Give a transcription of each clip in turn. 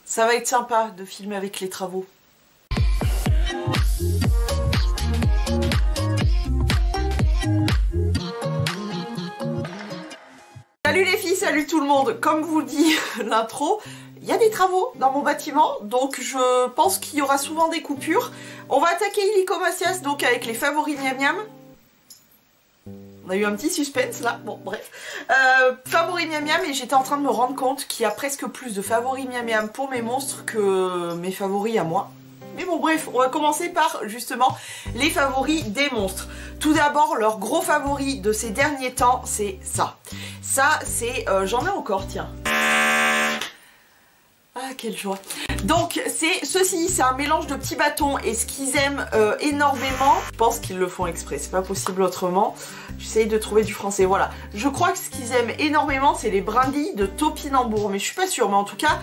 Ça va être sympa de filmer avec les travaux. Salut les filles, salut tout le monde. Comme vous dit l'intro, il y a des travaux dans mon bâtiment, donc je pense qu'il y aura souvent des coupures. On va attaquer Illico Macias donc avec les favoris Miam Miam. On a eu un petit suspense là, bon bref. Favoris Miam Miam, et j'étais en train de me rendre compte qu'il y a presque plus de favoris Miam Miam pour mes monstres que mes favoris à moi. Mais bon bref, on va commencer par justement les favoris des monstres. Tout d'abord, leur gros favori de ces derniers temps, c'est ça. Ça, c'est... j'en ai encore, tiens. Ah, quelle joie. Donc, c'est ceci, c'est un mélange de petits bâtons, et ce qu'ils aiment énormément, je pense qu'ils le font exprès, c'est pas possible autrement. J'essaye de trouver du français, voilà. Je crois que ce qu'ils aiment énormément, c'est les brindilles de topinambour, mais je suis pas sûre. Mais en tout cas,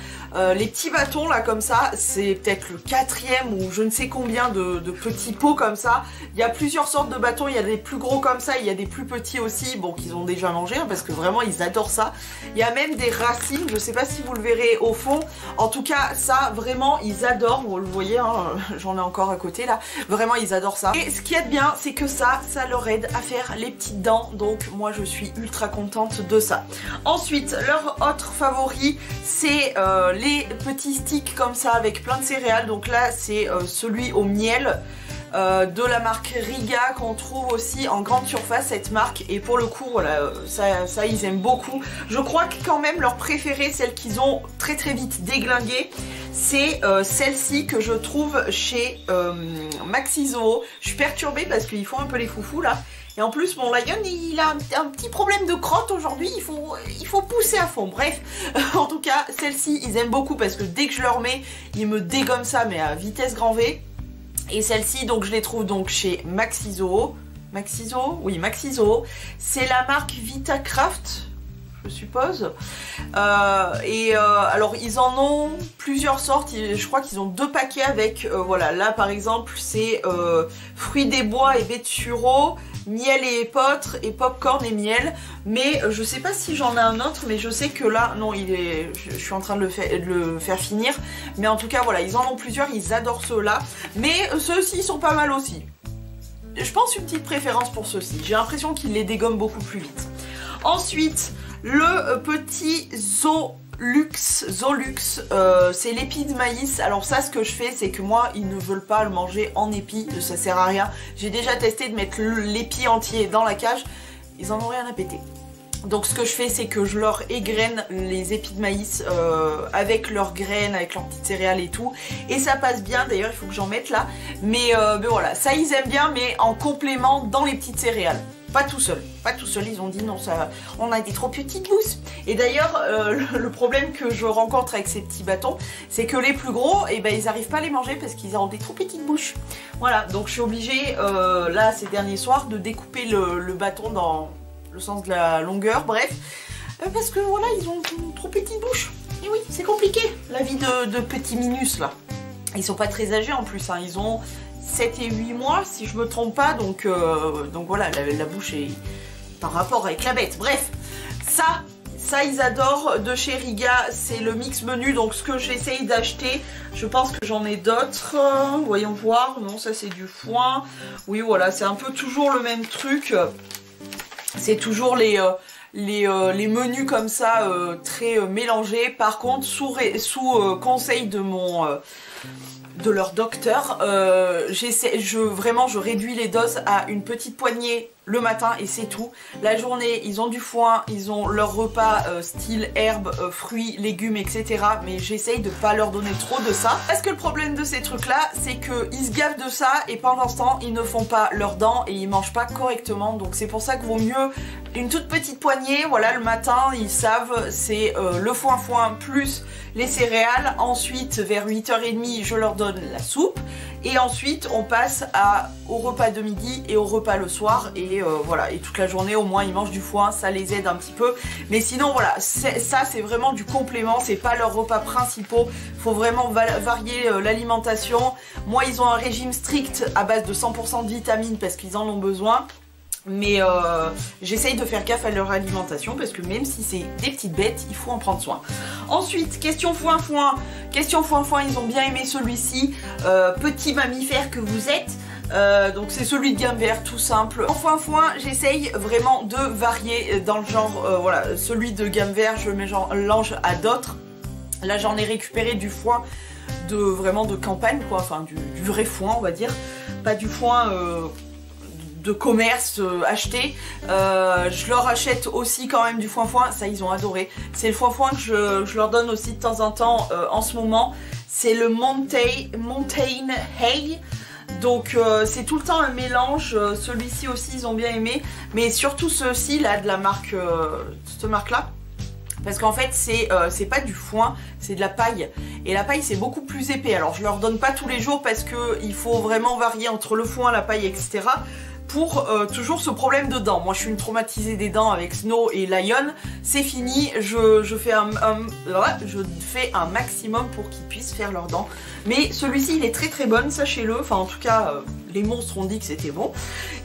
les petits bâtons là comme ça, c'est peut-être le 4e ou je ne sais combien de petits pots comme ça. Il y a plusieurs sortes de bâtons, il y a des plus gros comme ça, il y a des plus petits aussi, bon qu'ils ont déjà mangé, hein, parce que vraiment ils adorent ça. Il y a même des racines, je sais pas si vous le verrez au fond. En tout cas, ça vraiment ils adorent, vous le voyez, hein, j'en ai encore à côté là. Vraiment ils adorent ça. Et ce qui est bien, c'est que ça leur aide à faire les petites dents, donc moi je suis ultra contente de ça. Ensuite, leur autre favori, c'est les petits sticks comme ça avec plein de céréales. Donc là c'est celui au miel de la marque Riga, qu'on trouve aussi en grande surface, cette marque, et pour le coup voilà, ça ils aiment beaucoup. Je crois que quand même leur préférée, celle qu'ils ont très vite déglinguée, c'est celle-ci que je trouve chez Maxi Zoo. Je suis perturbée parce qu'ils font un peu les foufous là. Et en plus, mon Lion, il a un petit problème de crotte aujourd'hui, il faut pousser à fond. Bref, en tout cas, celle-ci, ils aiment beaucoup parce que dès que je leur mets, ils me dégomment ça, mais à vitesse grand V. Et celle-ci, donc je les trouve donc chez Maxi Zoo. Maxi Zoo? Oui, Maxi Zoo. C'est la marque Vitacraft, je suppose. Alors ils en ont plusieurs sortes, je crois qu'ils ont 2 paquets avec, voilà, là par exemple c'est fruits des bois et baies de sureau, miel et épeautre, et popcorn et miel. Mais je sais pas si j'en ai un autre, mais je sais que là, non, je suis en train de le faire finir. Mais en tout cas voilà, ils en ont plusieurs, ils adorent ceux-là. Mais ceux-ci ils sont pas mal aussi. Je pense une petite préférence pour ceux-ci, j'ai l'impression qu'ils les dégomment beaucoup plus vite. Ensuite, le petit Zolux, c'est l'épi de maïs. Alors ça, ce que je fais, c'est que moi, ils ne veulent pas le manger en épi, ça sert à rien. J'ai déjà testé de mettre l'épi entier dans la cage, ils en ont rien à péter. Donc ce que je fais, c'est que je leur égrène les épis de maïs avec leurs graines, avec leurs petites céréales et tout. Et ça passe bien, d'ailleurs il faut que j'en mette là. Mais voilà, ça ils aiment bien, mais en complément dans les petites céréales. Pas tout seul, ils ont dit non, ça, on a des trop petites bouches. Et d'ailleurs, le problème que je rencontre avec ces petits bâtons, c'est que les plus gros, eh ben, ils n'arrivent pas à les manger parce qu'ils ont des trop petites bouches. Voilà, donc je suis obligée, là, ces derniers soirs, de découper le bâton dans le sens de la longueur, bref. Parce que voilà, ils ont une trop petite bouche. Et oui, c'est compliqué, la vie de petits minus, là. Ils sont pas très âgés en plus, hein, ils ont 7 et 8 mois si je me trompe pas, donc voilà, la bouche est par rapport avec la bête. Bref, ça ils adorent de chez Riga, c'est le mix menu, donc ce que j'essaye d'acheter, je pense que j'en ai d'autres, voyons voir. Non, ça c'est du foin, oui voilà, c'est un peu toujours le même truc, c'est toujours les menus comme ça, très mélangés. Par contre, sous conseil de leur docteur, vraiment je réduis les doses à une petite poignée le matin et c'est tout. La journée ils ont du foin, ils ont leur repas style herbes, fruits, légumes, etc. Mais j'essaye de pas leur donner trop de ça. Parce que le problème de ces trucs là, c'est qu'ils se gavent de ça et pendant ce temps ils ne font pas leurs dents et ils mangent pas correctement. Donc c'est pour ça qu'il vaut mieux une toute petite poignée. Voilà, le matin ils savent, c'est le foin plus les céréales. Ensuite vers 8h30 je leur donne la soupe. Et ensuite on passe au repas de midi et au repas le soir. Et voilà, et toute la journée au moins ils mangent du foin, ça les aide un petit peu. Mais sinon voilà, ça c'est vraiment du complément, c'est pas leurs repas principaux. Faut vraiment varier l'alimentation. Moi ils ont un régime strict à base de 100% de vitamines parce qu'ils en ont besoin. Mais j'essaye de faire gaffe à leur alimentation parce que même si c'est des petites bêtes, il faut en prendre soin. Ensuite, question foin-foin. Question foin-foin, ils ont bien aimé celui-ci. Petit mammifère que vous êtes. Donc c'est celui de gamme vert, tout simple. En foin-foin, j'essaye vraiment de varier dans le genre. Voilà, celui de gamme vert, je mélange à d'autres. Là, j'en ai récupéré du foin vraiment de campagne, quoi. Enfin, du vrai foin, on va dire. Pas du foin de commerce acheté. Je leur achète aussi quand même du foin-foin. Ça, ils ont adoré. C'est le foin-foin que je leur donne aussi de temps en temps en ce moment. C'est le Mountain Hay. Donc c'est tout le temps un mélange, celui-ci aussi ils ont bien aimé, mais surtout ceux-ci là de la marque, cette marque là, parce qu'en fait c'est pas du foin, c'est de la paille, et la paille c'est beaucoup plus épais. Alors je leur donne pas tous les jours parce que il faut vraiment varier entre le foin, la paille, etc. Pour toujours ce problème de dents. Moi je suis une traumatisée des dents avec Snow et Lion, c'est fini, je fais un maximum pour qu'ils puissent faire leurs dents. Mais celui-ci il est très très bon, sachez-le, enfin en tout cas les monstres ont dit que c'était bon.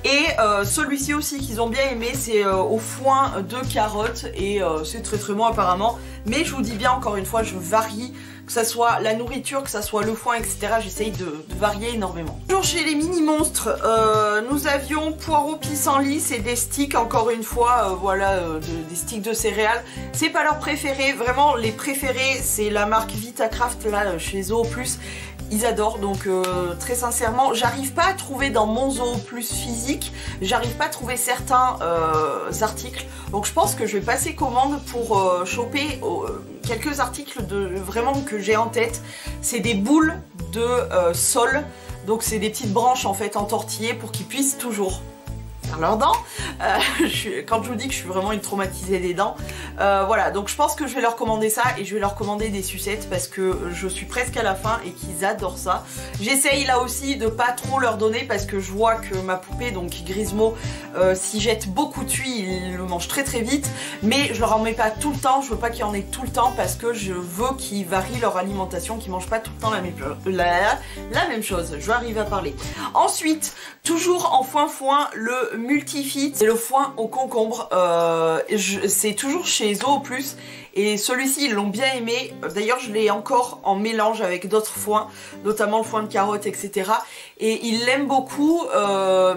Et celui-ci aussi qu'ils ont bien aimé, c'est au foin de carottes, et c'est très très bon apparemment. Mais je vous dis bien, encore une fois, je varie, que ça soit la nourriture, que ça soit le foin, etc. J'essaye de varier énormément. Toujours chez les mini monstres, nous avions poireaux pissenlit, c'est des sticks, encore une fois, voilà, des sticks de céréales. C'est pas leur préféré, vraiment les préférés, c'est la marque Vitacraft là chez Zoo Plus. Ils adorent, donc très sincèrement, j'arrive pas à trouver dans mon Zoo Plus physique, j'arrive pas à trouver certains articles, donc je pense que je vais passer commande pour choper quelques articles vraiment que j'ai en tête. C'est des boules de sol, donc c'est des petites branches en fait entortillées pour qu'ils puissent toujours faire leurs dents. Quand je vous dis que je suis vraiment une traumatisée des dents, voilà, donc je pense que je vais leur commander ça, et je vais leur commander des sucettes parce que je suis presque à la fin et qu'ils adorent ça. J'essaye là aussi de pas trop leur donner parce que je vois que ma poupée, donc Grismo, s'y jette beaucoup de tuiles, il le mange très très vite, mais je leur en mets pas tout le temps, je veux pas qu'il y en ait tout le temps parce que je veux qu'ils varient leur alimentation, qu'ils mangent pas tout le temps la même chose. Je vais arriver à parler. Ensuite, toujours en foin-foin, le Multifit, c'est le foin au concombre, c'est toujours chez Zoo Plus, et celui-ci ils l'ont bien aimé. D'ailleurs je l'ai encore en mélange avec d'autres foins, notamment le foin de carotte, etc. Et ils l'aiment beaucoup,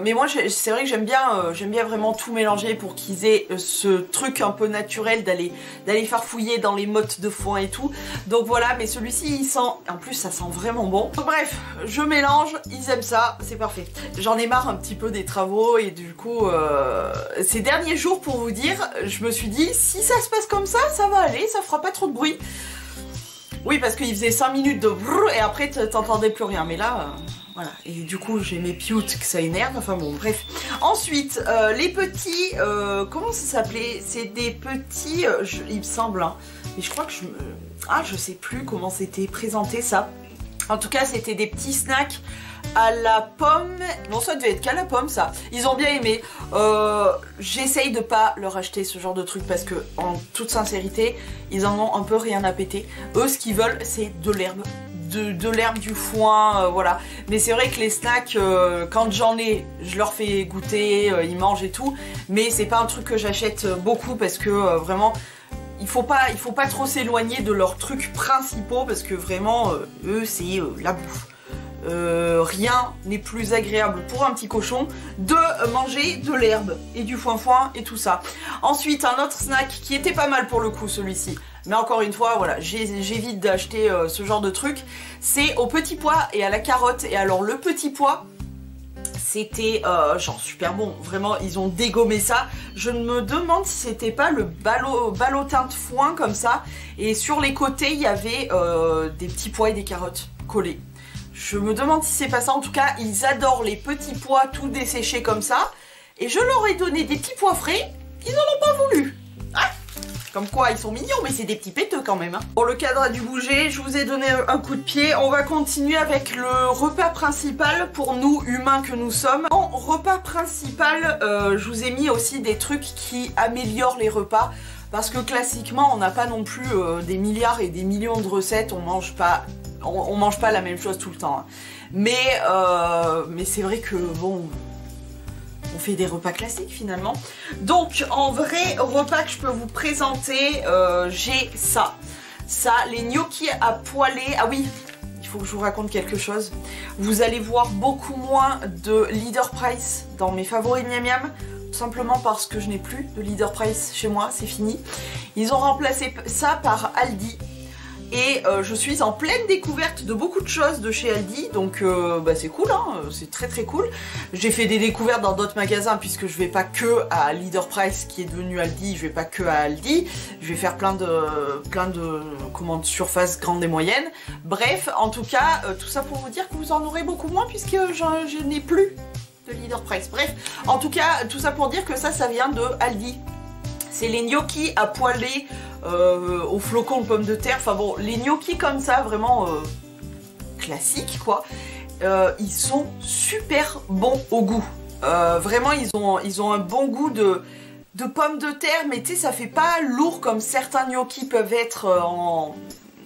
mais moi c'est vrai que j'aime bien vraiment tout mélanger pour qu'ils aient ce truc un peu naturel d'aller farfouiller dans les mottes de foin et tout. Donc voilà, mais celui-ci il sent, en plus ça sent vraiment bon. Donc, bref, je mélange, ils aiment ça, c'est parfait. J'en ai marre un petit peu des travaux, et du coup ces derniers jours, pour vous dire, je me suis dit si ça se passe comme ça va aller, ça fera pas trop de bruit. Oui, parce qu'il faisait 5 minutes de brrr et après t'entendais plus rien, mais là voilà, et du coup j'ai mes pioutes que ça énerve, enfin bon bref. Ensuite les petits, comment ça s'appelait, c'est des petits, il me semble, hein, mais je crois que je sais plus comment c'était présenté ça. En tout cas c'était des petits snacks à la pomme. Non, ça devait être qu'à la pomme ça. Ils ont bien aimé. J'essaye de pas leur acheter ce genre de truc parce que en toute sincérité ils en ont un peu rien à péter. Eux ce qu'ils veulent c'est de l'herbe, de l'herbe, du foin, voilà. Mais c'est vrai que les snacks, quand j'en ai, je leur fais goûter, ils mangent et tout, mais c'est pas un truc que j'achète beaucoup parce que vraiment il faut pas trop s'éloigner de leurs trucs principaux parce que vraiment eux c'est la bouffe. Rien n'est plus agréable pour un petit cochon de manger de l'herbe et du foin-foin et tout ça. Ensuite un autre snack qui était pas mal pour le coup celui-ci, mais encore une fois voilà, j'évite d'acheter ce genre de truc, c'est au petit pois et à la carotte. Et alors le petit pois c'était genre super bon, vraiment ils ont dégommé ça. Je me demande si c'était pas le ballotin de foin comme ça, et sur les côtés il y avait des petits pois et des carottes collés. Je me demande si c'est pas ça. En tout cas ils adorent les petits pois tout desséchés comme ça, et je leur ai donné des petits pois frais, ils n'en ont pas voulu. Ah, comme quoi ils sont mignons, mais c'est des petits péteux quand même, hein. Bon, le cadre a dû bouger, je vous ai donné un coup de pied. On va continuer avec le repas principal pour nous humains que nous sommes. En repas principal, je vous ai mis aussi des trucs qui améliorent les repas, parce que classiquement on n'a pas non plus des milliards et des millions de recettes, on mange pas la même chose tout le temps, hein. Mais c'est vrai que bon, on fait des repas classiques finalement. Donc en vrai repas que je peux vous présenter, j'ai ça. Ça, les gnocchis à poêler. Ah oui, il faut que je vous raconte quelque chose. Vous allez voir beaucoup moins de Leader Price dans mes favoris Miam Miam. Tout simplement parce que je n'ai plus de Leader Price chez moi, c'est fini. Ils ont remplacé ça par Aldi. Et je suis en pleine découverte de beaucoup de choses de chez Aldi, donc bah c'est cool, hein, c'est très très cool. J'ai fait des découvertes dans d'autres magasins puisque je vais pas que à Leader Price qui est devenu Aldi, je vais pas que à Aldi, je vais faire plein de commandes surface grandes et moyennes. Bref, en tout cas, tout ça pour vous dire que vous en aurez beaucoup moins puisque je n'ai plus de Leader Price. Bref, en tout cas, tout ça pour dire que ça vient de Aldi. C'est les gnocchis à poêler au flocon de pommes de terre. Enfin bon, les gnocchis comme ça, vraiment classiques quoi. Ils sont super bons au goût. Vraiment, ils ont un bon goût de pommes de terre, mais tu sais, ça fait pas lourd comme certains gnocchis peuvent être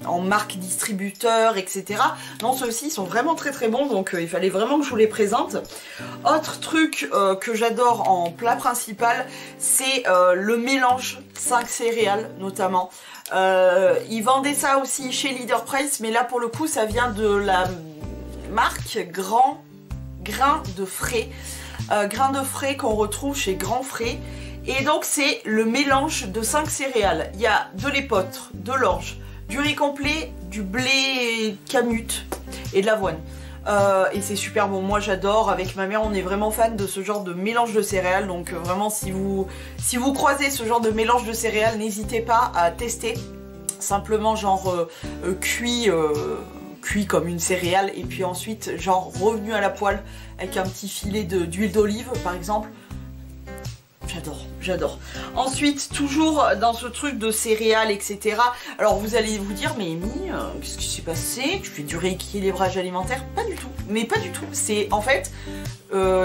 en marque distributeur, etc. Non, ceux-ci sont vraiment très très bons, donc il fallait vraiment que je vous les présente. Autre truc que j'adore en plat principal, c'est le mélange 5 céréales notamment. Ils vendaient ça aussi chez Leader Price, mais là pour le coup ça vient de la marque Grain de Frais. Grain de Frais qu'on retrouve chez Grand Frais. Et donc c'est le mélange de 5 céréales. Il y a de l'épeautre, de l'orge, du riz complet, du blé camute et de l'avoine. Et c'est super bon, moi j'adore, avec ma mère on est vraiment fan de ce genre de mélange de céréales, donc vraiment si vous croisez ce genre de mélange de céréales, n'hésitez pas à tester, simplement genre cuit comme une céréale et puis ensuite genre revenu à la poêle avec un petit filet d'huile d'olive par exemple. J'adore. Ensuite, toujours dans ce truc de céréales, etc. Alors vous allez vous dire, mais Amy, qu'est-ce qui s'est passé? Tu fais du rééquilibrage alimentaire? Pas du tout. Mais pas du tout. C'est en fait,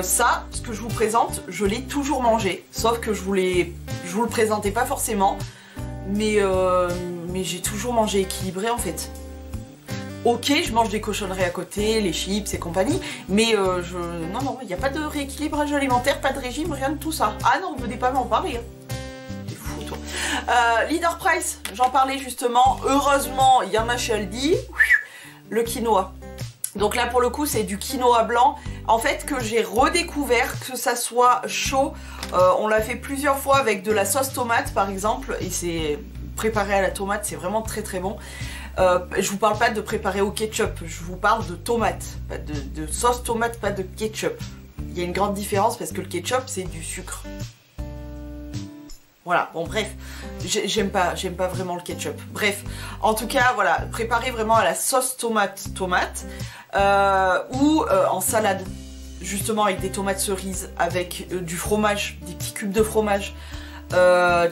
ça, ce que je vous présente, je l'ai toujours mangé. Sauf que je vous le présentais pas forcément. Mais j'ai toujours mangé équilibré en fait. Ok, je mange des cochonneries à côté, les chips et compagnie, mais non, il n'y a pas de rééquilibrage alimentaire, pas de régime, rien de tout ça. Ah non, venez pas m'en parler. Hein. T'es fou, toi. Leader Price, j'en parlais justement. Heureusement, il y en a chez Aldi. Le quinoa. Donc là, pour le coup, c'est du quinoa blanc. En fait, que j'ai redécouvert, que ça soit chaud. On l'a fait plusieurs fois avec de la sauce tomate, par exemple, et c'est préparé à la tomate, c'est vraiment très très bon. Je vous parle pas de préparer au ketchup, je vous parle de tomate, pas de sauce tomate, pas de ketchup. Il y a une grande différence parce que le ketchup c'est du sucre. Voilà, bon bref, j'aime pas vraiment le ketchup. Bref, en tout cas voilà, préparez vraiment à la sauce tomate ou en salade, justement avec des tomates cerises, avec du fromage, des petits cubes de fromage.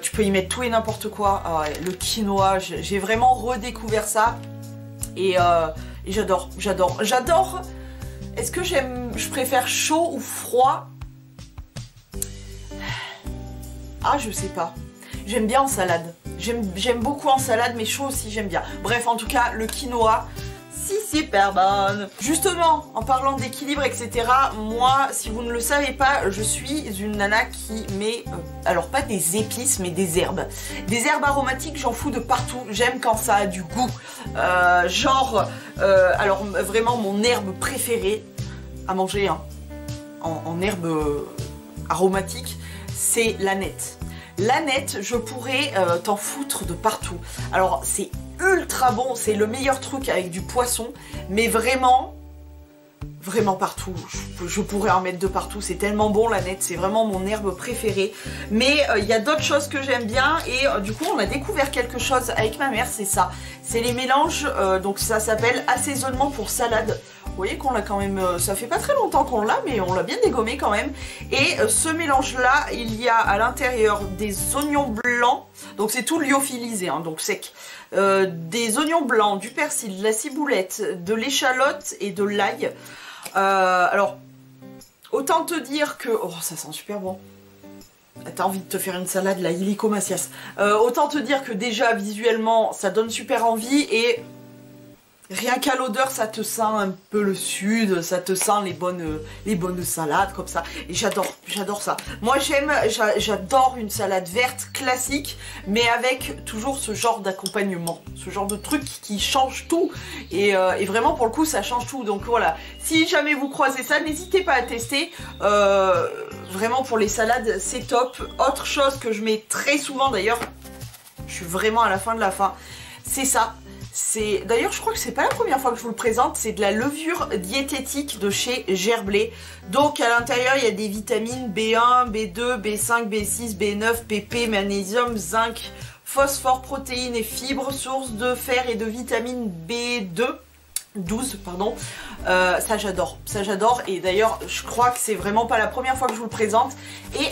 Tu peux y mettre tout et n'importe quoi. Le quinoa, j'ai vraiment redécouvert ça et j'adore. Est-ce que je préfère chaud ou froid? Ah, je sais pas. J'aime bien en salade. J'aime beaucoup en salade, mais chaud aussi j'aime bien. Bref, en tout cas, le quinoa, c'est super bon. Justement, en parlant d'équilibre, etc., moi, si vous ne le savez pas, je suis une nana qui met, alors pas des épices, mais des herbes. Des herbes aromatiques, j'en fous de partout. J'aime quand ça a du goût. Alors vraiment mon herbe préférée à manger, hein, en herbe aromatique, c'est l'aneth. L'aneth, je pourrais t'en foutre de partout. Alors c'est ultra bon, c'est le meilleur truc avec du poisson, mais vraiment partout. Je pourrais en mettre de partout, c'est tellement bon l'aneth, c'est vraiment mon herbe préférée. Mais il y a d'autres choses que j'aime bien et du coup on a découvert quelque chose avec ma mère, c'est ça. C'est les mélanges, donc ça s'appelle assaisonnement pour salade. Vous voyez qu'on l'a quand même, ça fait pas très longtemps qu'on l'a, mais on l'a bien dégommé quand même. Et ce mélange-là, il y a à l'intérieur des oignons blancs, donc c'est tout lyophilisé, hein, donc sec. Des oignons blancs, du persil, de la ciboulette, de l'échalote et de l'ail. Alors, autant te dire que... Oh, ça sent super bon. T'as envie de te faire une salade, là, illico macias. Autant te dire que déjà, visuellement, ça donne super envie et... Rien qu'à l'odeur, ça te sent un peu le sud, ça te sent les bonnes salades comme ça. Et j'adore ça. Moi j'adore une salade verte classique, mais avec toujours ce genre d'accompagnement, ce genre de truc qui change tout. Et vraiment pour le coup ça change tout. Donc voilà, si jamais vous croisez ça, n'hésitez pas à tester. Vraiment pour les salades c'est top. Autre chose que je mets très souvent d'ailleurs, je suis vraiment à la fin de la fin, c'est ça. D'ailleurs je crois que c'est pas la première fois que je vous le présente, c'est de la levure diététique de chez Gerblé. Donc à l'intérieur il y a des vitamines B1, B2, B5, B6, B9, PP, magnésium, zinc, phosphore, protéines et fibres, source de fer et de vitamine B2. 12 pardon, ça j'adore et d'ailleurs je crois que c'est vraiment pas la première fois que je vous le présente et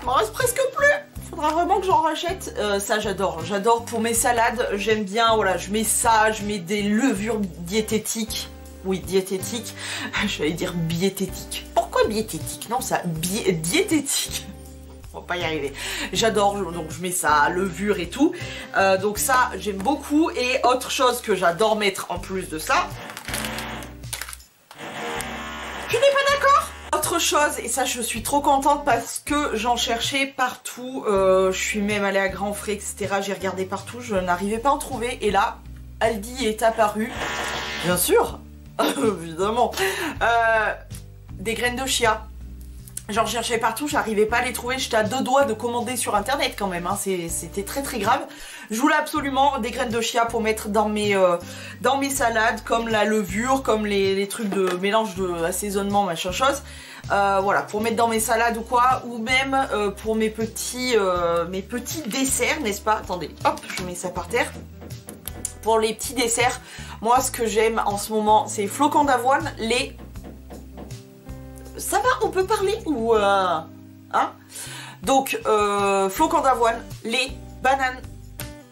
il m'en reste presque plus. Faudra vraiment que j'en rachète. Ça j'adore pour mes salades, j'aime bien, voilà, je mets ça, je mets des levures diététiques. Oui, diététique, j'allais dire biététique. Pourquoi biététique? Non, ça, diététique. On va pas y arriver. J'adore, donc je mets ça, levure et tout. Donc ça, j'aime beaucoup. Et autre chose que j'adore mettre en plus de ça. Tu n'es pas d'accord? Autre chose, et ça je suis trop contente parce que j'en cherchais partout, je suis même allée à grands frais, etc. J'ai regardé partout, je n'arrivais pas à en trouver. Et là, Aldi est apparu. Bien sûr, évidemment. Des graines de chia. J'en cherchais partout, j'arrivais pas à les trouver, j'étais à deux doigts de commander sur internet quand même, hein. C'était très grave. Je voulais absolument des graines de chia pour mettre dans mes salades, comme la levure, comme les trucs de mélange de assaisonnement, machin chose. Voilà, pour mettre dans mes salades ou quoi, ou même pour mes petits desserts, n'est-ce pas? Attendez, hop, je mets ça par terre. Pour les petits desserts, moi ce que j'aime en ce moment, c'est flocons d'avoine, les... Ça va, on peut parler ou hein? Donc flocons d'avoine, lait, bananes,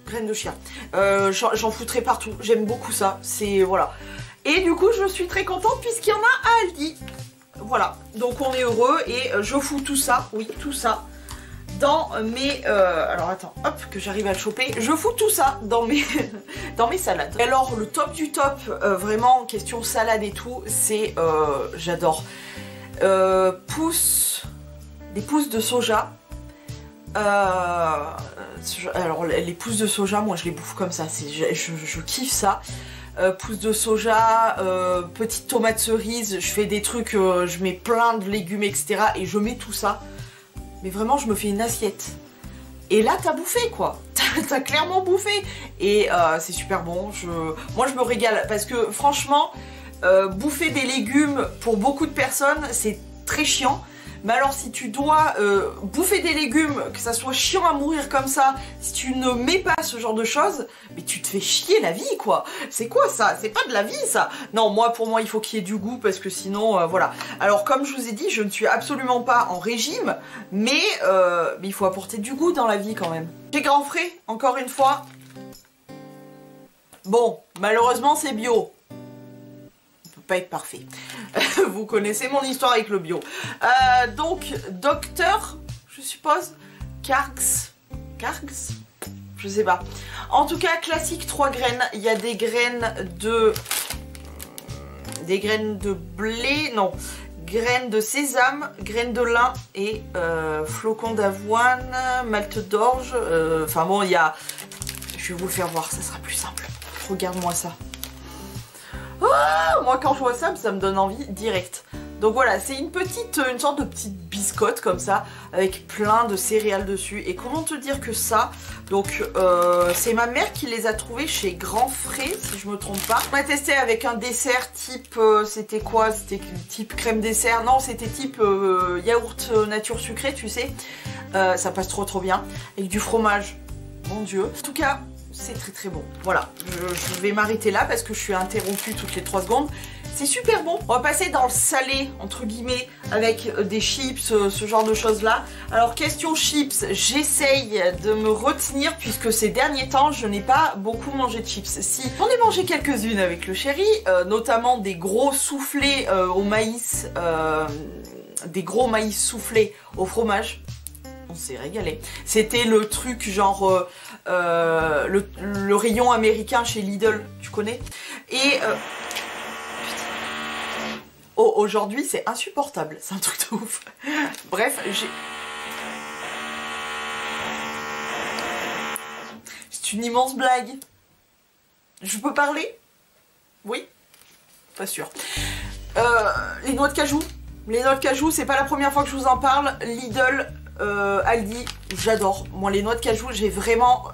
graines de chia. J'en foutrais partout. J'aime beaucoup ça. C'est voilà. Et du coup, je suis très contente puisqu'il y en a à Aldi. Voilà. Donc on est heureux et je fous tout ça. Oui, tout ça dans mes. Alors attends, hop, que j'arrive à le choper. Je fous tout ça dans mes dans mes salades. Alors le top du top, vraiment question salade et tout, c'est j'adore. Des pousses de soja. Alors les pousses de soja, moi je les bouffe comme ça, je kiffe ça. Pousses de soja, petites tomates cerises, je fais des trucs, je mets plein de légumes, etc. Et je mets tout ça. Mais vraiment, je me fais une assiette. Et là, t'as bouffé quoi. T'as clairement bouffé. Et c'est super bon. Moi, je me régale parce que franchement... bouffer des légumes pour beaucoup de personnes c'est très chiant, mais alors si tu dois bouffer des légumes, que ça soit chiant à mourir comme ça, si tu ne mets pas ce genre de choses, mais tu te fais chier la vie quoi. C'est quoi ça? C'est pas de la vie ça. Non, pour moi il faut qu'il y ait du goût parce que sinon voilà. Alors comme je vous ai dit, je ne suis absolument pas en régime, mais il faut apporter du goût dans la vie quand même. Chez Grand Frais, encore une fois. Bon, malheureusement c'est bio. Pas être parfait. Vous connaissez mon histoire avec le bio. Donc, docteur, je suppose, Kargs, je sais pas. En tout cas, classique 3 graines. Il y a des graines de blé, non, graines de sésame, graines de lin et flocons d'avoine, malte d'orge. Enfin bon, il y a... Je vais vous le faire voir, ça sera plus simple. Regarde-moi ça. Oh, moi quand je vois ça, ça me donne envie direct. Donc voilà, c'est une sorte de petite biscotte comme ça, avec plein de céréales dessus. Et comment te dire que ça, donc c'est ma mère qui les a trouvés chez Grand Frais, si je me trompe pas. On a testé avec un dessert type, c'était quoi? C'était type crème dessert, non c'était type yaourt nature sucrée, tu sais. Ça passe trop bien, avec du fromage, mon dieu. En tout cas... c'est très bon. Voilà, je vais m'arrêter là parce que je suis interrompue toutes les 3 secondes. C'est super bon. On va passer dans le salé, entre guillemets, avec des chips, ce genre de choses-là. Alors, question chips, j'essaye de me retenir puisque ces derniers temps, je n'ai pas beaucoup mangé de chips. Si, j'en ai mangé quelques-unes avec le chéri, notamment des gros soufflés au maïs, des gros maïs soufflés au fromage. On s'est régalé. C'était le truc genre le rayon américain chez Lidl, tu connais. Et oh, aujourd'hui c'est insupportable, c'est un truc de ouf. Bref, c'est une immense blague. Je peux parler? Oui? Pas sûr. Les noix de cajou. Les noix de cajou, c'est pas la première fois que je vous en parle. Lidl, Aldi, j'adore. Moi, les noix de cajou,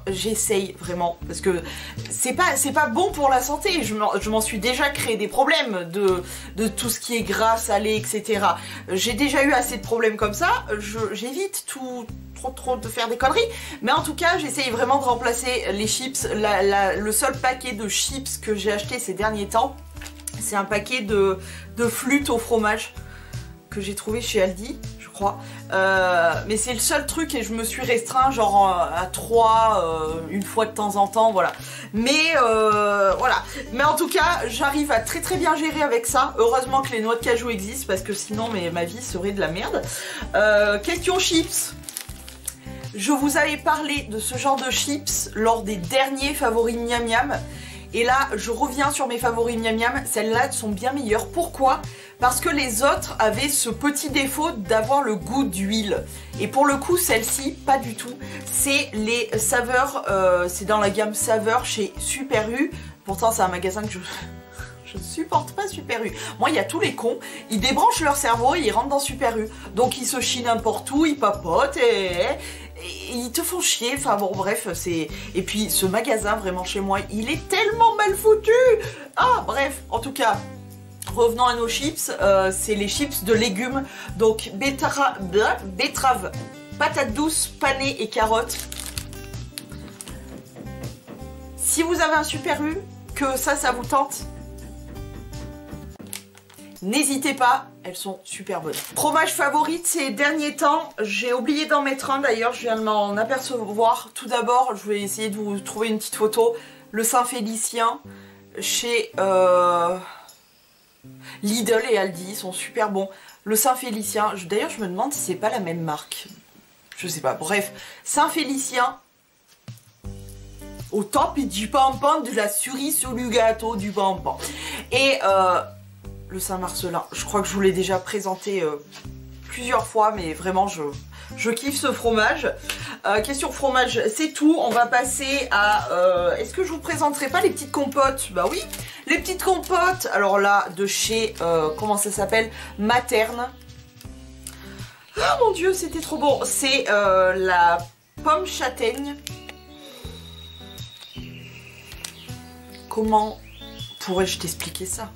j'essaye vraiment. Parce que c'est pas bon pour la santé. Je m'en suis déjà créé des problèmes de tout ce qui est gras, salé, etc. J'ai déjà eu assez de problèmes comme ça. J'évite trop de faire des conneries. Mais en tout cas, j'essaye vraiment de remplacer les chips. Le seul paquet de chips que j'ai acheté ces derniers temps, c'est un paquet de flûtes au fromage que j'ai trouvé chez Aldi, je crois. Mais c'est le seul truc et je me suis restreint genre à 3 une fois de temps en temps, voilà. Mais voilà. Mais en tout cas, j'arrive à très bien gérer avec ça. Heureusement que les noix de cajou existent parce que sinon ma vie serait de la merde. Question chips. Je vous avais parlé de ce genre de chips lors des derniers favoris miam miam. Et là, je reviens sur mes favoris miam miam. Celles-là sont bien meilleures. Pourquoi ? Parce que les autres avaient ce petit défaut d'avoir le goût d'huile. Et pour le coup, celle-ci, pas du tout. C'est les saveurs, c'est dans la gamme saveurs chez Super U. Pourtant, c'est un magasin que je ne supporte pas Super U. Moi, il y a tous les cons, ils débranchent leur cerveau et ils rentrent dans Super U. Donc, ils se chient n'importe où, ils papotent et ils te font chier. Enfin bon, bref, c'est... Et puis, ce magasin, vraiment, chez moi, il est tellement mal foutu. Ah, bref, en tout cas... Revenons à nos chips, c'est les chips de légumes, donc betterave, patates douces, panais et carottes. Si vous avez un Super U, que ça vous tente, n'hésitez pas, elles sont super bonnes. Fromage favorite ces derniers temps, j'ai oublié d'en mettre un d'ailleurs, je viens de m'en apercevoir. Tout d'abord, je vais essayer de vous trouver une petite photo, le Saint-Félicien chez... Lidl et Aldi sont super bons. Le Saint-Félicien, d'ailleurs je me demande si c'est pas la même marque. Je sais pas, bref. Saint-Félicien, au top et du pampon, de la cerise sur le gâteau du pampon. Et le Saint-Marcelin, je crois que je vous l'ai déjà présenté plusieurs fois, mais vraiment je kiffe ce fromage. Question fromage, c'est tout. On va passer à... Est-ce que je vous présenterai pas les petites compotes? Bah oui, les petites compotes. Alors là, de chez... comment ça s'appelle? Materne. Ah mon dieu, c'était trop bon. C'est la pomme châtaigne. Comment pourrais-je t'expliquer ça?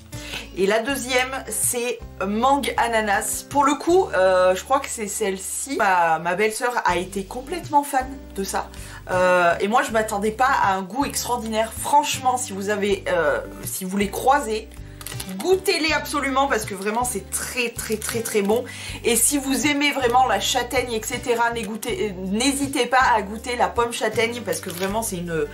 Et la deuxième, c'est mangue ananas. Pour le coup, je crois que c'est celle-ci. Ma belle-sœur a été complètement fan de ça. Et moi, je m'attendais pas à un goût extraordinaire. Franchement, si vous les croisez, goûtez-les absolument parce que vraiment, c'est très bon. Et si vous aimez vraiment la châtaigne, etc., n'hésitez pas à goûter la pomme châtaigne parce que vraiment, c'est une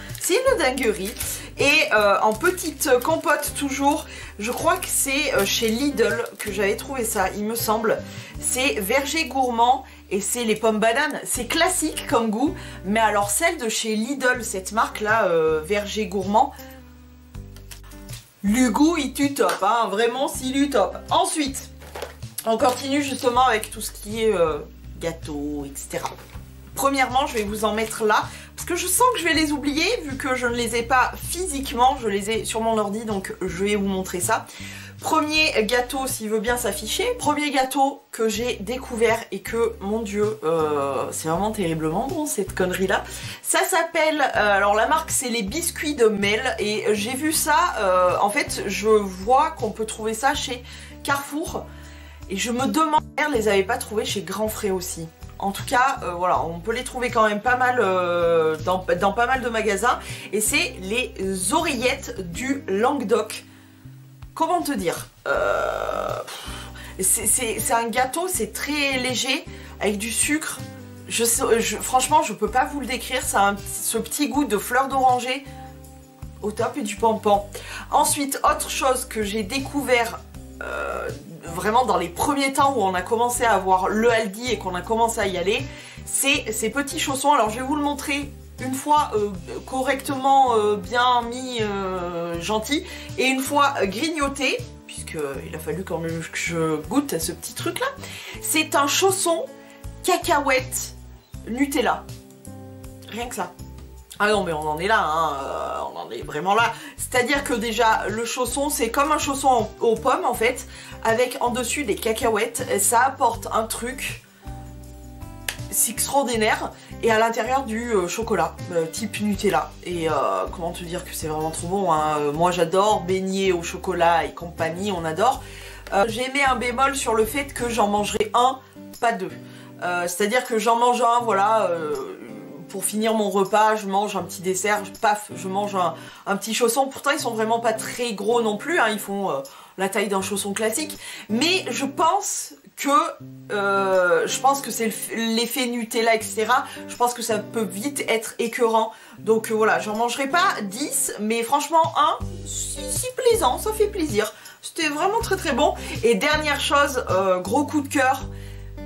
dinguerie. Et en petite compote toujours, je crois que c'est chez Lidl que j'avais trouvé ça, il me semble. C'est Verger Gourmand et c'est les pommes bananes. C'est classique comme goût, mais alors celle de chez Lidl, cette marque-là, Verger Gourmand, le goût il tue top, hein, vraiment c'est du top. Ensuite, on continue justement avec tout ce qui est gâteau, etc. Premièrement, je vais vous en mettre là, parce que je sens que je vais les oublier, vu que je ne les ai pas physiquement, je les ai sur mon ordi, donc je vais vous montrer ça. Premier gâteau, s'il veut bien s'afficher, premier gâteau que j'ai découvert et que, mon dieu, c'est vraiment terriblement bon cette connerie-là. Ça s'appelle, alors la marque c'est les biscuits de Mel, et j'ai vu ça, en fait, je vois qu'on peut trouver ça chez Carrefour, et je me demande, ne les avait pas trouvés chez Grand Frais aussi. En tout cas, voilà, on peut les trouver quand même pas mal dans pas mal de magasins. Et c'est les oreillettes du Languedoc. Comment te dire, c'est un gâteau, c'est très léger, avec du sucre. Franchement, je peux pas vous le décrire. Ça a ce petit goût de fleur d'oranger au top et du pampan. Ensuite, autre chose que j'ai découvert... vraiment dans les premiers temps où on a commencé à avoir le Aldi et qu'on a commencé à y aller, c'est ces petits chaussons. Alors je vais vous le montrer une fois correctement bien mis, gentil, et une fois grignoté, puisqu'il a fallu quand même que je goûte à ce petit truc là. C'est un chausson cacahuète Nutella. Rien que ça. Ah non mais on en est là, hein, on en est vraiment là. C'est-à-dire que déjà le chausson c'est comme un chausson aux pommes en fait, avec en dessus des cacahuètes. Ça apporte un truc, c'est extraordinaire. Et à l'intérieur du chocolat, type Nutella. Et comment te dire que c'est vraiment trop bon, hein. Moi j'adore, beignets au chocolat et compagnie, on adore. J'ai mis un bémol sur le fait que j'en mangerai un, pas deux. C'est-à-dire que j'en mange un, voilà, pour finir mon repas, je mange un petit dessert, paf, je mange un petit chausson. Pourtant ils sont vraiment pas très gros non plus, hein, ils font la taille d'un chausson classique. Mais je pense que c'est l'effet Nutella, etc. Je pense que ça peut vite être écœurant. Donc voilà, j'en mangerai pas 10, mais franchement un, si plaisant, ça fait plaisir. C'était vraiment très très bon. Et dernière chose, gros coup de cœur,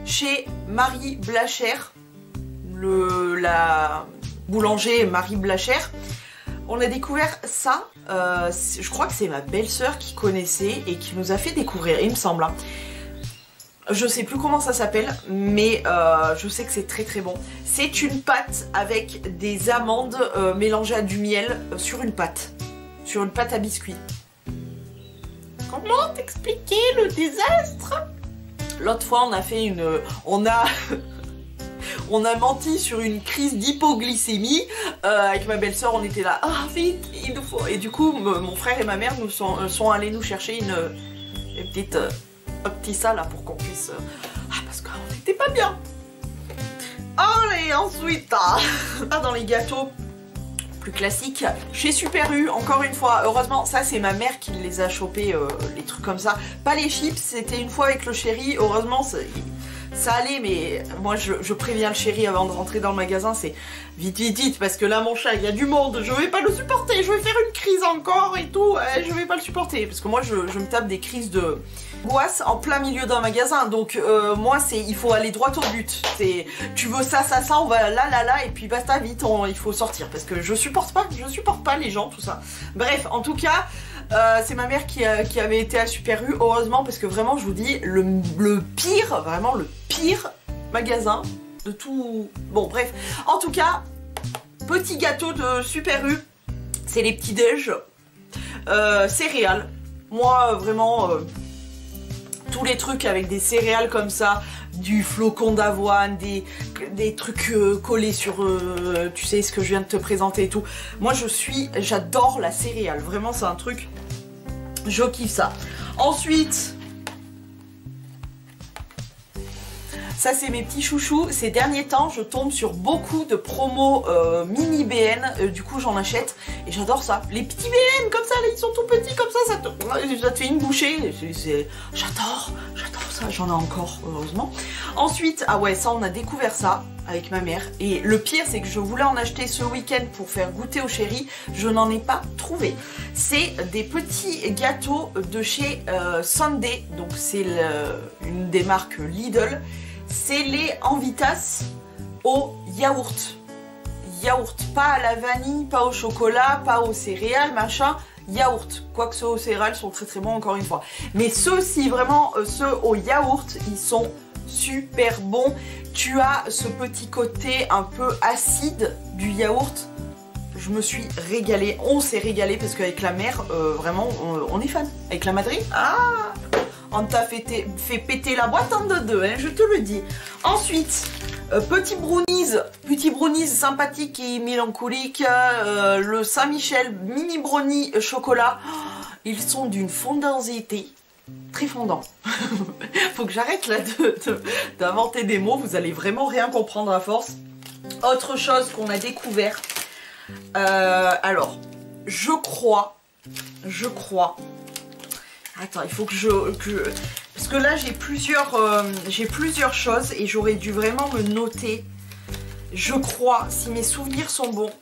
chez Marie Blachère, la boulanger Marie Blachère, on a découvert ça. Je crois que c'est ma belle-sœur qui connaissait et qui nous a fait découvrir, il me semble. Hein. Je sais plus comment ça s'appelle, mais je sais que c'est très très bon. C'est une pâte avec des amandes mélangées à du miel sur une pâte à biscuits. Comment t'expliquer le désastre? L'autre fois on a fait on a menti sur une crise d'hypoglycémie. Avec ma belle-sœur, on était là, ah vite, il nous faut. Et du coup, mon frère et ma mère nous sont allés nous chercher une petite un petit ça là pour qu'on puisse... parce qu'on n'était pas bien. Allez, ensuite, dans les gâteaux plus classiques, chez Super U, encore une fois, heureusement, ça c'est ma mère qui les a chopés, les trucs comme ça. Pas les chips, c'était une fois avec le chéri, heureusement, ça allait, mais moi je préviens le chéri avant de rentrer dans le magasin, c'est vite, parce que là mon chat, il y a du monde, je vais pas le supporter, je vais faire une crise encore et tout, je vais pas le supporter, parce que moi je me tape des crises de angoisse en plein milieu d'un magasin, donc moi il faut aller droit au but, tu veux ça, on va là, et puis basta, vite, il faut sortir, parce que je supporte pas les gens, tout ça. Bref, en tout cas, c'est ma mère qui avait été à Super U, heureusement, parce que vraiment, je vous dis, le pire, vraiment le pire magasin de tout... Bon, bref. En tout cas, petit gâteau de Super U, c'est les petits déj, céréales. Moi, vraiment, tous les trucs avec des céréales comme ça, du flocon d'avoine, des trucs collés sur, tu sais, ce que je viens de te présenter et tout. Moi, j'adore la céréale. Vraiment, c'est un truc, je kiffe ça. Ensuite, ça c'est mes petits chouchous. Ces derniers temps, je tombe sur beaucoup de promos mini BN. Du coup, j'en achète et j'adore ça. Les petits BN comme ça, là, ils sont tout petits comme ça te fait une bouchée. J'adore ça. J'en ai encore, heureusement. Ensuite, ah ouais, ça, on a découvert ça avec ma mère. Et le pire, c'est que je voulais en acheter ce week-end pour faire goûter au chéri. Je n'en ai pas trouvé. C'est des petits gâteaux de chez Sunday. Donc, c'est une des marques Lidl. C'est les Envitas au yaourt. Yaourt, pas à la vanille, pas au chocolat, pas aux céréales, machin. Yaourt. Quoique ceux aux céréales sont très très bons encore une fois. Mais ceux-ci, vraiment, ceux au yaourt, ils sont super bons. Tu as ce petit côté un peu acide du yaourt. Je me suis régalée. On s'est régalé parce qu'avec la mère, vraiment, on est fan. Avec la madrine, on t'a fait péter la boîte en deux, hein, je te le dis. Ensuite, petit brownies sympathique et mélancolique. Le Saint-Michel mini brownie chocolat. Ils sont d'une fondantité très fondant. Faut que j'arrête là d'inventer des mots. Vous allez vraiment rien comprendre à force. Autre chose qu'on a découvert. Alors, je crois. Attends, il faut que parce que là j'ai plusieurs choses et j'aurais dû vraiment me noter. Je crois, si mes souvenirs sont bons,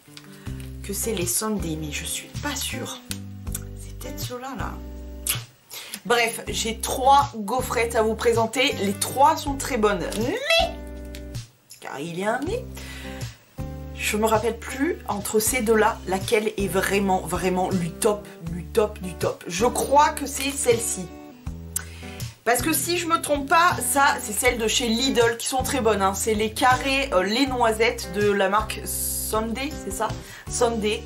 que c'est les Sunday, mais je suis pas sûre. C'est peut-être ceux-là, là. Bref, j'ai 3 gaufrettes à vous présenter. Les 3 sont très bonnes. Mais, car il y a un mais, Je me rappelle plus entre ces deux-là, laquelle est vraiment, vraiment du top, du top, du top. Je crois que c'est celle-ci. Parce que si je me trompe pas, ça, c'est celle de chez Lidl qui sont très bonnes. Hein. C'est les carrés, les noisettes de la marque Sunday, c'est ça? Sunday.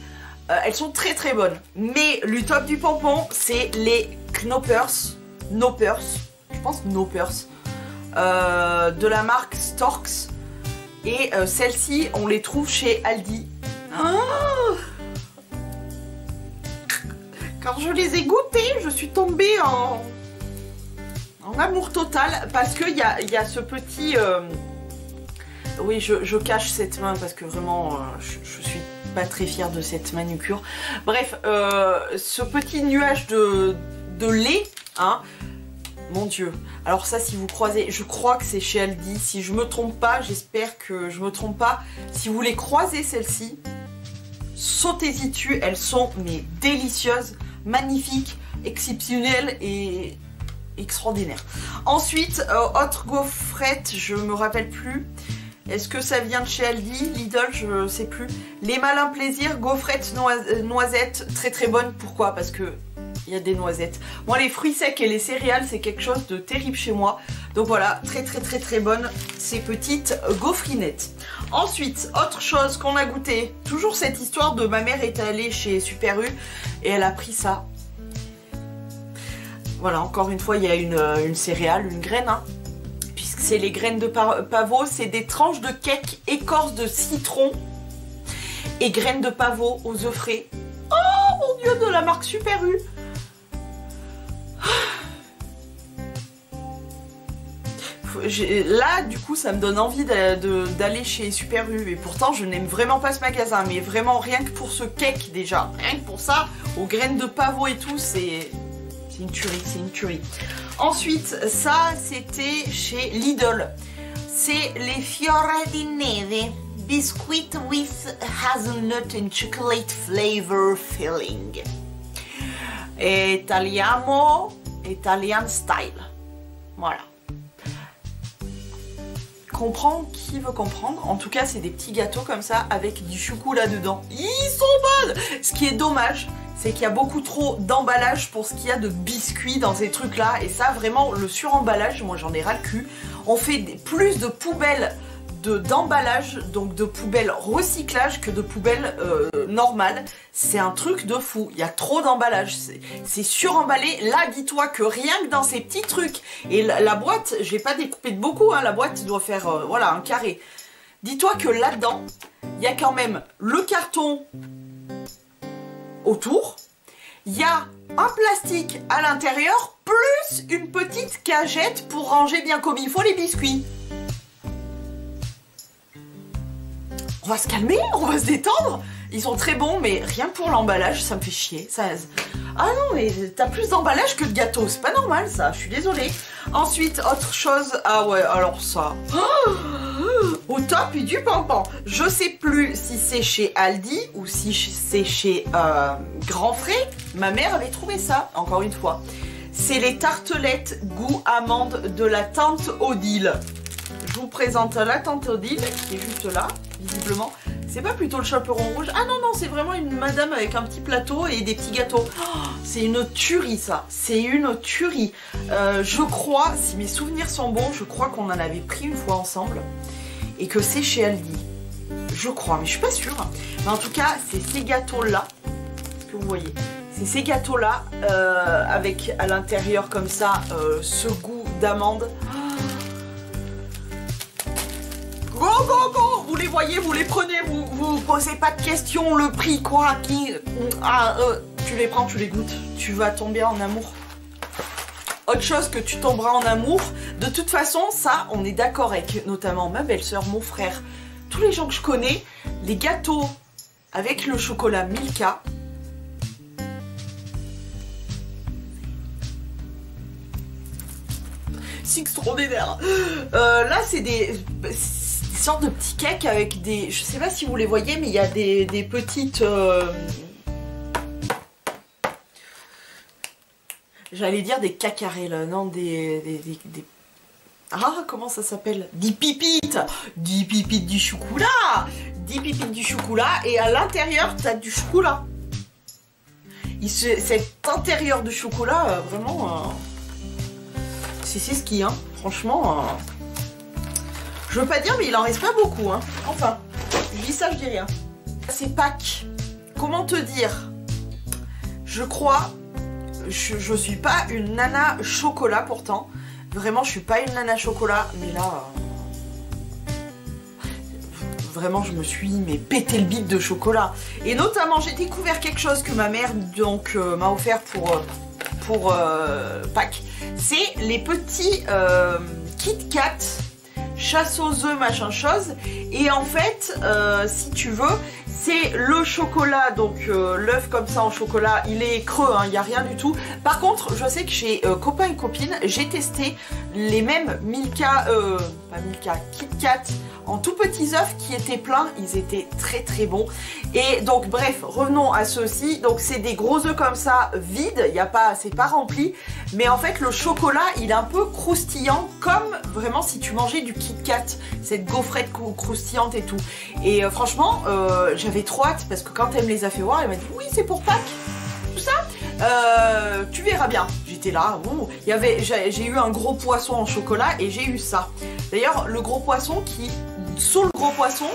Elles sont très très bonnes. Mais le top du pompon, c'est les Knoppers. Knoppers. Je pense Knoppers. De la marque Storks. Et celles-ci, on les trouve chez Aldi. Oh, quand je les ai goûtées, je suis tombée en amour total. Parce qu'il y a ce petit... Oui, je cache cette main parce que vraiment, je suis pas très fière de cette manucure. Bref, ce petit nuage de lait, hein. Mon Dieu. Alors ça, si vous croisez, je crois que c'est chez Aldi. Si je me trompe pas, j'espère que je me trompe pas. Si vous les croisez, celles-ci, sautez-y dessus. Elles sont mais délicieuses, magnifiques, exceptionnelles et extraordinaires. Ensuite, autre gaufrette, je me rappelle plus. Est-ce que ça vient de chez Aldi, Lidl, je sais plus. Les Malins Plaisirs, gaufrettes noisettes, très très bonnes. Pourquoi? Parce que il y a des noisettes. Moi, les fruits secs et les céréales, c'est quelque chose de terrible chez moi. Donc voilà, très très très très bonnes ces petites gaufrinettes. Ensuite, autre chose qu'on a goûté. Toujours cette histoire de ma mère est allée chez Super U et elle a pris ça. Voilà, encore une fois, il y a une céréale, une graine, hein. Puisque c'est les graines de pavot. C'est des tranches de cake, écorce de citron et graines de pavot aux œufs frais. Oh mon Dieu, de la marque Super U. Là, du coup, ça me donne envie d'aller chez Super U. Et pourtant, je n'aime vraiment pas ce magasin. Mais vraiment, rien que pour ce cake, déjà. Rien que pour ça, aux graines de pavot et tout, c'est une tuerie, c'est une tuerie. Ensuite, ça, c'était chez Lidl. C'est les Fiore di Neve. Biscuit with hazelnut and chocolate flavor filling. Italian style. Voilà. Comprend qui veut comprendre. En tout cas, c'est des petits gâteaux comme ça avec du chocolat dedans. Ils sont bonnes. Ce qui est dommage, c'est qu'il y a beaucoup trop d'emballage pour ce qu'il y a de biscuits dans ces trucs-là. Et ça, vraiment, le suremballage, moi j'en ai ras le cul. On fait plus de poubelles d'emballage, donc de poubelles recyclage que de poubelles normales. C'est un truc de fou. Il y a trop d'emballage. C'est suremballé. Là, dis-toi que rien que dans ces petits trucs, et la boîte, j'ai pas découpé de beaucoup, hein, la boîte doit faire voilà, un carré. Dis-toi que là-dedans, il y a quand même le carton autour. Il y a un plastique à l'intérieur, plus une petite cagette pour ranger bien comme il faut les biscuits. On va se calmer, on va se détendre. Ils sont très bons, mais rien pour l'emballage, ça me fait chier. Ça... Ah non, mais t'as plus d'emballage que de gâteau, c'est pas normal ça, je suis désolée. Ensuite, autre chose, ah ouais, alors ça... Au top et du pampan. Je sais plus si c'est chez Aldi ou si c'est chez Grand Frais. Ma mère avait trouvé ça, encore une fois. C'est les tartelettes goût amande de la tante Odile. Je vous présente la tante Odile, qui est juste là, visiblement. C'est pas plutôt le chaperon rouge? Ah non, non, c'est vraiment une madame avec un petit plateau et des petits gâteaux. Oh, c'est une tuerie, ça. C'est une tuerie. Je crois, si mes souvenirs sont bons, je crois qu'on en avait pris une fois ensemble. Et que c'est chez Aldi. Je crois, mais je suis pas sûre. Mais en tout cas, c'est ces gâteaux-là. Ce que vous voyez. C'est ces gâteaux-là, avec à l'intérieur comme ça, ce goût d'amande. Go, go, go! Vous les voyez, vous les prenez, vous posez pas de questions, le prix, quoi, qui... tu les prends, tu les goûtes, tu vas tomber en amour. Autre chose que tu tomberas en amour, de toute façon, ça, on est d'accord avec notamment ma belle-sœur, mon frère, tous les gens que je connais, les gâteaux avec le chocolat Milka, c'est extraordinaire. Là, c'est des sortes de petits cakes avec des... Je sais pas si vous les voyez, mais il y a des petites... J'allais dire des cacarelles, non, Ah, comment ça s'appelle? Des pipites du chocolat. 10 pépites du chocolat et à l'intérieur tu as du chocolat. Cet intérieur de chocolat, vraiment, c'est ce qui, hein, franchement, je veux pas dire, mais il en reste pas beaucoup, hein. Enfin, je dis ça, je dis rien. C'est Pâques, comment te dire, je crois, je suis pas une nana chocolat pourtant, vraiment, je suis pas une nana chocolat, mais là... Vraiment, je me suis pété le bide de chocolat. Et notamment, j'ai découvert quelque chose que ma mère donc m'a offert pour Pâques. C'est les petits Kit Kat chasse aux œufs machin chose. Et en fait, si tu veux, c'est le chocolat, donc l'œuf comme ça en chocolat, il est creux, hein, il n'y a rien du tout. Par contre, je sais que chez copains et copines, j'ai testé les mêmes pas Milka, Kit Kat en tout petits œufs qui étaient pleins, ils étaient très très bons. Et donc bref, revenons à ceux-ci. Donc c'est des gros œufs comme ça, vides, c'est pas rempli. Mais en fait le chocolat, il est un peu croustillant, comme vraiment si tu mangeais du Kit Kat, cette gaufrette croustillante et tout. Et franchement, j'avais trop hâte parce que quand elle me les a fait voir, elle m'a dit oui c'est pour Pâques, tout ça. Tu verras bien. J'étais là, bon, j'ai eu un gros poisson en chocolat et j'ai eu ça. D'ailleurs, le gros poisson sous le gros poisson,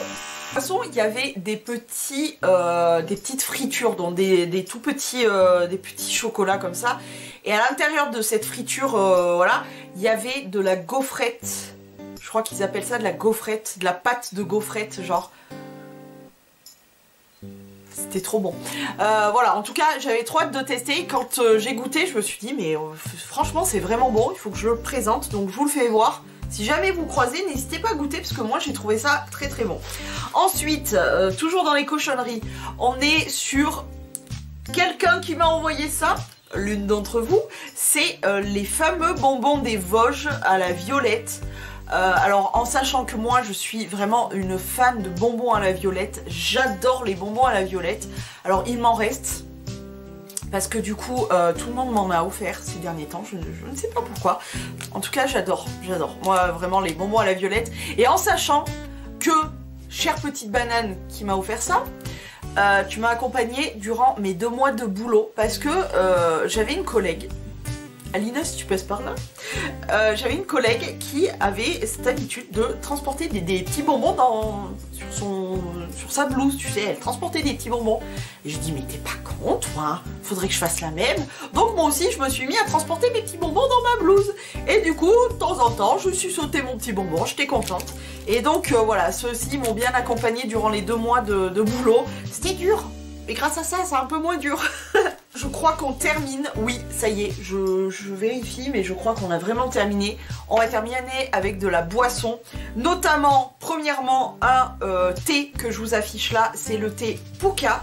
il y avait des petites fritures, donc des tout petits, des petits chocolats comme ça. Et à l'intérieur de cette friture, voilà, il y avait de la gaufrette. Je crois qu'ils appellent ça de la gaufrette, de la pâte de gaufrette, genre. C'était trop bon. Voilà, en tout cas, j'avais trop hâte de tester. Quand j'ai goûté, je me suis dit, mais franchement, c'est vraiment bon. Il faut que je le présente, donc je vous le fais voir. Si jamais vous croisez, n'hésitez pas à goûter parce que moi, j'ai trouvé ça très très bon. Ensuite, toujours dans les cochonneries, on est sur quelqu'un qui m'a envoyé ça. L'une d'entre vous, c'est les fameux bonbons des Vosges à la violette. Alors en sachant que moi je suis vraiment une fan de bonbons à la violette, j'adore les bonbons à la violette. Alors il m'en reste parce que du coup tout le monde m'en a offert ces derniers temps, je ne sais pas pourquoi. En tout cas j'adore, moi vraiment les bonbons à la violette. Et en sachant que, chère petite banane qui m'a offert ça, tu m'as accompagnée durant mes 2 mois de boulot parce que j'avais une collègue, Alina si tu passes par là, j'avais une collègue qui avait cette habitude de transporter des petits bonbons sur sa blouse, tu sais, elle transportait des petits bonbons. Et je dis mais t'es pas con toi, faudrait que je fasse la même. Donc moi aussi je me suis mis à transporter mes petits bonbons dans ma blouse. Et du coup, de temps en temps, je suis sauté mon petit bonbon, j'étais contente. Et donc voilà, ceux-ci m'ont bien accompagnée durant les 2 mois de boulot. C'était dur, mais grâce à ça, c'est un peu moins dur. Je crois qu'on termine, oui, ça y est, je vérifie, mais je crois qu'on a vraiment terminé. On va terminer avec de la boisson, notamment, premièrement, un thé que je vous affiche là, c'est le thé Pukka.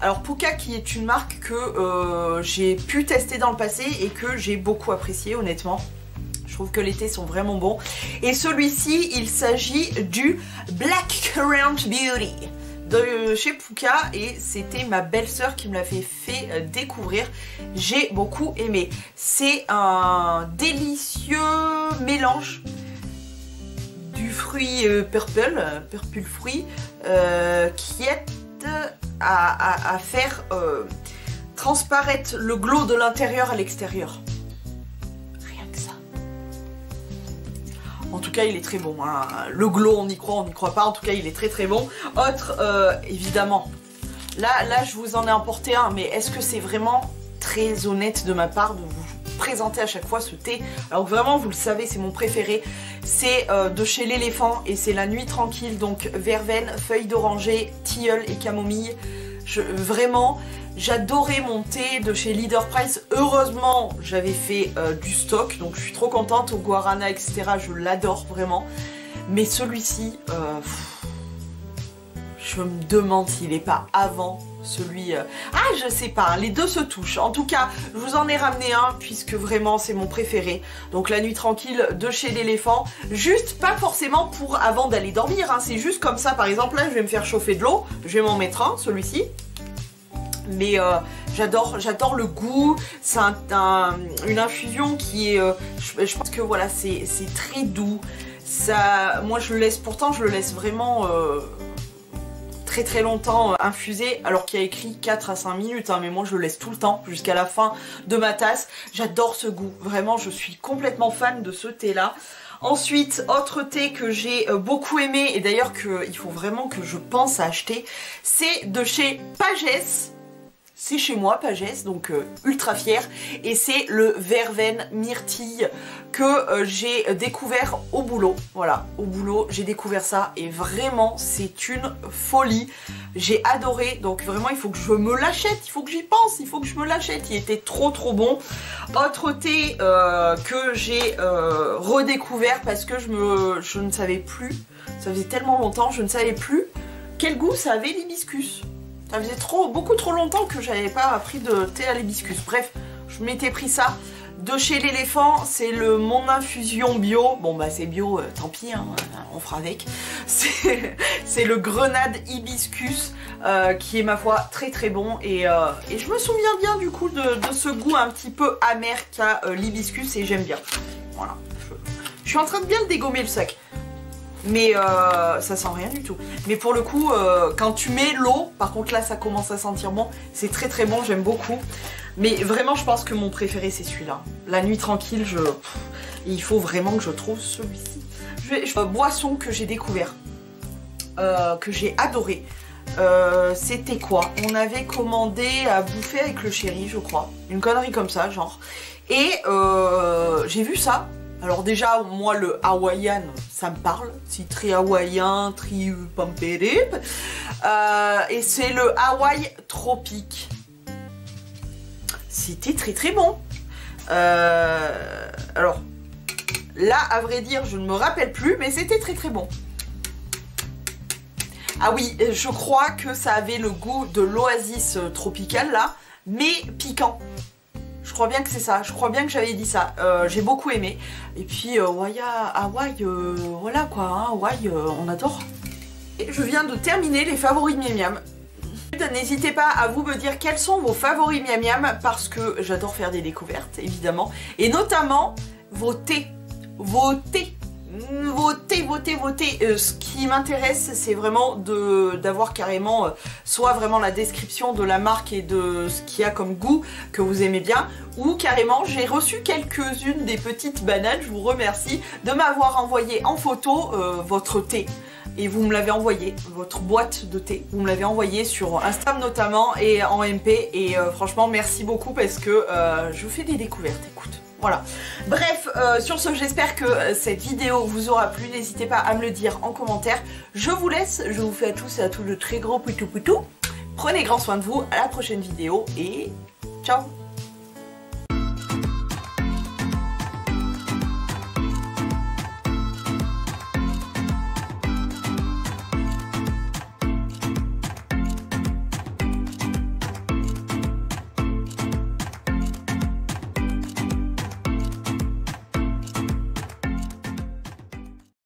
Alors Pukka qui est une marque que j'ai pu tester dans le passé et que j'ai beaucoup apprécié, honnêtement. Je trouve que les thés sont vraiment bons. Et celui-ci, il s'agit du Black Currant Beauty de chez Pukka et c'était ma belle-sœur qui me l'a fait découvrir. J'ai beaucoup aimé. C'est un délicieux mélange du fruit purple fruit qui aide à faire transparaître le glow de l'intérieur à l'extérieur. Rien que ça. En tout cas, il est très bon. Hein. Le glow, on y croit pas. En tout cas, il est très très bon. Autre, évidemment. Là, je vous en ai emporté un, mais est-ce que c'est vraiment très honnête de ma part de vous présenter à chaque fois ce thé? Alors vraiment, vous le savez, c'est mon préféré. C'est de chez l'éléphant et c'est la nuit tranquille. Donc verveine, feuilles d'oranger, tilleul et camomille. Vraiment, j'adorais mon thé de chez Leader Price. Heureusement, j'avais fait du stock, donc je suis trop contente. Au guarana, etc., je l'adore vraiment. Mais celui-ci, je me demande s'il n'est pas avant celui... Ah, je sais pas, les deux se touchent. En tout cas, je vous en ai ramené un, puisque vraiment, c'est mon préféré. Donc, la nuit tranquille de chez l'éléphant. Juste, pas forcément pour avant d'aller dormir. Hein. C'est juste comme ça, par exemple, là, je vais me faire chauffer de l'eau. Je vais m'en mettre un, celui-ci. Mais j'adore le goût. C'est une infusion qui est... je pense que, voilà, c'est très doux. Ça, moi, je le laisse... Pourtant, je le laisse vraiment... très très longtemps infusé, alors qu'il y a écrit 4 à 5 minutes, hein, mais moi je le laisse tout le temps jusqu'à la fin de ma tasse. J'adore ce goût, vraiment je suis complètement fan de ce thé là. Ensuite, autre thé que j'ai beaucoup aimé, et d'ailleurs il faut vraiment que je pense à acheter, c'est de chez Pages. C'est chez moi, Pages, donc ultra fière. Et c'est le verveine myrtille que j'ai découvert au boulot. Voilà, au boulot, j'ai découvert ça et vraiment, c'est une folie. J'ai adoré, donc vraiment, il faut que je me l'achète, il faut que j'y pense, il faut que je me l'achète. Il était trop bon. Autre thé que j'ai redécouvert parce que je ne savais plus, ça faisait tellement longtemps, je ne savais plus quel goût ça avait l'hibiscus. Ça faisait beaucoup trop longtemps que j'avais pas pris de thé à l'hibiscus. Bref, je m'étais pris ça de chez l'éléphant. C'est le Mon Infusion bio. Bon bah c'est bio, tant pis, hein, on fera avec. C'est le grenade hibiscus qui est ma foi très bon. Et je me souviens bien du coup de ce goût un petit peu amer qu'a l'hibiscus et j'aime bien. Voilà. Je suis en train de bien le dégommer le sac. Mais ça sent rien du tout. Mais pour le coup, quand tu mets l'eau, par contre là ça commence à sentir bon. C'est très bon, j'aime beaucoup. Mais vraiment je pense que mon préféré c'est celui-là. La nuit tranquille, il faut vraiment que je trouve celui-ci. Boisson que j'ai découvert, que j'ai adoré. C'était quoi? On avait commandé à bouffer avec le chéri, je crois. Une connerie comme ça, genre. Et j'ai vu ça. Alors déjà, moi, le hawaïan, ça me parle. C'est très hawaïen, très pampérip. Et c'est le Hawaï tropique. C'était très bon. Alors, là, à vrai dire, je ne me rappelle plus, mais c'était très bon. Ah oui, je crois que ça avait le goût de l'oasis tropical, là, mais piquant. Je crois bien que c'est ça, je crois bien que j'avais dit ça. J'ai beaucoup aimé. Et puis, Hawaï, voilà quoi, hein, Hawaï, on adore. Et je viens de terminer les favoris miam miam. N'hésitez pas à vous me dire quels sont vos favoris miam miam, parce que j'adore faire des découvertes, évidemment. Et notamment, vos thés. Vos thés. Ce qui m'intéresse, c'est vraiment d'avoir carrément soit vraiment la description de la marque et de ce qu'il y a comme goût que vous aimez bien, ou carrément j'ai reçu quelques-unes des petites bananes, je vous remercie de m'avoir envoyé en photo votre thé. Et vous me l'avez envoyé, votre boîte de thé, vous me l'avez envoyé sur Instagram notamment et en MP. Et franchement merci beaucoup parce que je fais des découvertes, écoute. Voilà. Bref, sur ce, j'espère que cette vidéo vous aura plu. N'hésitez pas à me le dire en commentaire. Je vous laisse. Je vous fais à tous et à tous de très gros poutou. Prenez grand soin de vous. À la prochaine vidéo et ciao.